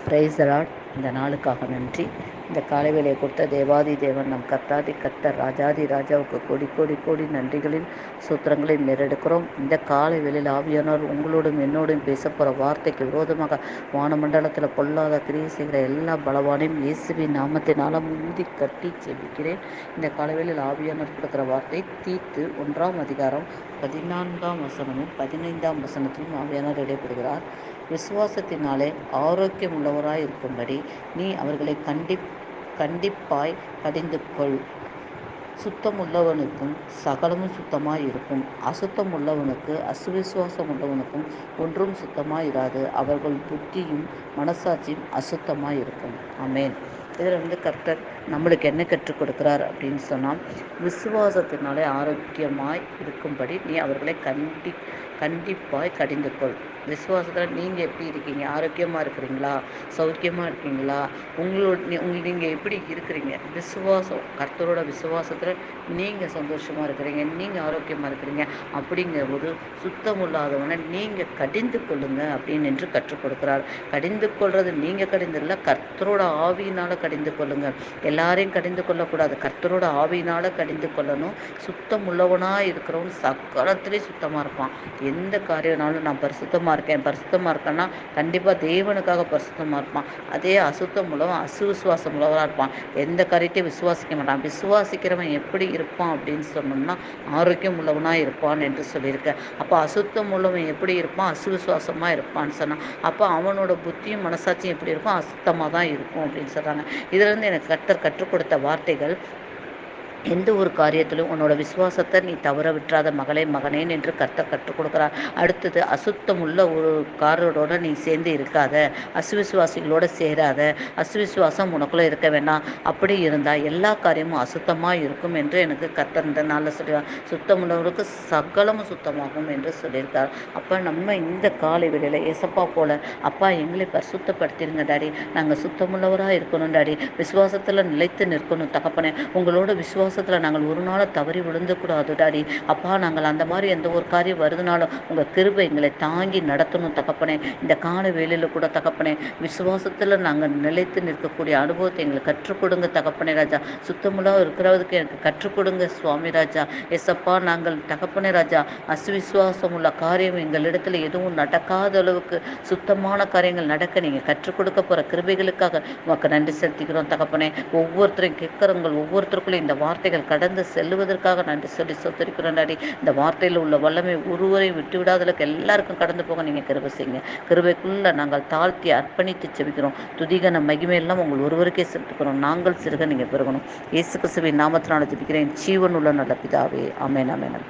Praise the Lord. இந்த நாளுக்காக நன்றி. இந்த காலை வேளையை கொடுத்த தேவாதி தேவன் நம் கர்த்தாதி கர்த்தர் ராஜாதி ராஜாவுக்கு கோடி கோடி கோடி நன்றிகளின் சூத்திரங்களையும் நேரெடுக்கிறோம். இந்த காலை வேளையில் ஆவியானவர் உங்களோடும் என்னோடும் பேச போகிற வார்த்தைக்கு விரோதமாக வானமண்டலத்தில் பொல்லாத கிரியை செய்கிற எல்லா பலவானையும் இயேசுவின் நாமத்தினால முந்தி கட்டி செபிக்கிறேன். இந்த காலை வேளையில் ஆவியானவர் கொடுக்குற வார்த்தை தீத்து 1ஆம் அதிகாரம் 14ஆம் வசனமும் 15ஆம் வசனத்திலும் ஆவியானவர் இடைப்படுகிறார். விசுவாசத்தினாலே ஆரோக்கியம் உள்ளவராய் இருக்கும்படி நீ அவர்களை கண்டிப்பாய் கடிந்து கொள். சுத்தம் உள்ளவனுக்கும் சகலமும் சுத்தமாய் இருக்கும், அசுத்தம் உள்ளவனுக்கு அசுவிசுவாசம் உள்ளவனுக்கும் ஒன்றும் சுத்தமாய் இராது. அவர்கள் புத்தியும் மனசாட்சியும் அசுத்தமாய் இருக்கும். ஆமென். இதில் கர்த்தர் நம்மளுக்கு என்ன கற்றுக் கொடுக்கிறார் அப்படின்னு சொன்னால், விசுவாசத்தினாலே ஆரோக்கியமாய் இருக்கும்படி நீ அவர்களை கண்டிப்பாய் கடிந்து கொள். விசுவாசத்தில் நீங்கள் எப்படி இருக்கீங்க? ஆரோக்கியமாக இருக்கிறீங்களா? சௌக்கியமாக இருக்கீங்களா? நீங்கள் எப்படி இருக்கிறீங்க? விசுவாசம், கர்த்தரோட விசுவாசத்தில் நீங்கள் சந்தோஷமாக இருக்கிறீங்க, நீங்கள் ஆரோக்கியமாக இருக்கிறீங்க அப்படிங்கிறபோது சுத்தம் இல்லாதவனை நீங்கள் கடிந்து கொள்ளுங்க அப்படின்னு என்று கற்றுக் கொடுக்கிறார். கடிந்து கொள்வது நீங்கள் கடிந்தில்ல, கர்த்தரோட ஆவியினால் கடிந்து கொள்ளுங்க. எல்லாரையும் கடிந்து கொள்ளக்கூடாது, கர்த்தரோட ஆவியினால் கடிந்து கொள்ளணும். சுத்தம் உள்ளவனாக இருக்கிறவன் சகலத்திலையும் சுத்தமாக இருப்பான். எந்த காரியம்னாலும் நான் பரிசுத்தமாக இருக்கேன்னா கண்டிப்பாக தேவனுக்காக பரிசுத்தமாக இருப்பான். அதே அசுத்தம் உள்ளவன் அசுவிசுவாசம் உள்ளவராக இருப்பான். எந்த காரியத்தையும் விசுவாசிக்க மாட்டான். விசுவாசிக்கிறவன் எப்படி இருப்பான் அப்படின்னு சொன்னோம்னா ஆரோக்கியம் உள்ளவனாக இருப்பான் என்று சொல்லியிருக்கேன். அப்போ அசுத்தம் உள்ளவன் எப்படி இருப்பான்? அசுவிசுவாசமாக இருப்பான்னு சொன்னான். அப்போ அவனோட புத்தியும் மனசாட்சியும் எப்படி இருக்கும்? அசுத்தமாக தான் இருக்கும் அப்படின்னு சொல்கிறாங்க. இதிலிருந்து எனக்கு கற்றுக் கொடுத்த வார்த்தைகள், எந்த ஒரு காரியத்திலும் உன்னோட விசுவாசத்தை நீ தவற விட்டுறாத மகனேன் என்று கற்றுக் கொடுக்குறார். அடுத்தது, அசுத்தம் உள்ள ஒரு காரோட நீ சேர்ந்து இருக்காத, அசுவிசுவாசிகளோட சேராத, அசுவிசுவாசம் உனக்குள்ளே இருக்க வேண்டாம். அப்படி இருந்தால் எல்லா காரியமும் அசுத்தமாக இருக்கும் என்று எனக்கு கர்த்தர் இந்த நாளில் சொல்லியிருக்கார். சுத்தம் உள்ளவருக்கு சகலமும் சுத்தமாகும் என்று சொல்லியிருக்கார். அப்போ நம்ம இந்த காலை வேளையில் ஏசப்பா போல, அப்பா எங்களை பரிசுத்தப்படுத்திடுங்க டாடி, நாங்கள் சுத்தமுள்ளவராக இருக்கணும் டாடி, விசுவாசத்தில் நிலைத்து நிற்கணும் தகப்பனே, உங்களோட விசுவாசத்தில் நாங்கள் ஒரு நாள் தவறி விழுந்தக்கூடாது டாடி. அப்பா நாங்கள் அந்த மாதிரி எந்த ஒரு காரியம் வருதுனாலும் உங்கள் கிருபை எங்களை தாங்கி நடத்தணும் தகப்பனே. இந்த கால வேளையில் கூட தகப்பனே, விசுவாசத்தில் நாங்கள் நிலைத்து நிற்கக்கூடிய அனுபவத்தை எங்களுக்கு கற்றுக் கொடுங்க தகப்பனே ராஜா. சுத்தமுள்ளாக இருக்கிறதுக்கு எனக்கு கற்றுக் கொடுங்க சுவாமி ராஜா. எஸ்அப்பா, நாங்கள் தகப்பனே ராஜா அசுவிசுவாசம் உள்ள காரியம் எங்களிடத்தில் எதுவும் நடக்காத அளவுக்கு சுத்தமான காரியங்கள் நடக்க நீங்கள் கற்றுக் கொடுக்க போகிற கிருபைகளுக்காக உமக்கு நன்றி செலுத்திக்கிறோம் தகப்பனே. ஒவ்வொருத்தரையும் கேட்குறவங்க ஒவ்வொருத்தருக்குள்ளே இந்த வார்த்தைகள் கடந்து செல்வதற்காக நன்றி சொல்லி சொத்திருக்கிறோம் டாடி. இந்த வார்த்தையில் உள்ள வல்லமை ஒருவரையும் விட்டு விடாதளவுக்கு எல்லாருக்கும் கடந்து போக நீங்கள் கிருபை செய்யுங்க. கிருபைக்குள்ள நாங்கள் தாழ்த்தி அர்ப்பணித்து செபிக்கிறோம். துதிகன மகிமையெல்லாம் உங்கள் ஒருவருக்கே செலுத்துக்கிறோம். நாங்கள் சிறுக நீங்கள் பெருகணும். இயேசு கிறிஸ்துவின் நாமத்தினால ஜெபிக்கிறேன், ஜீவன் உள்ள நல்ல பிதாவே. ஆமென் ஆமென்.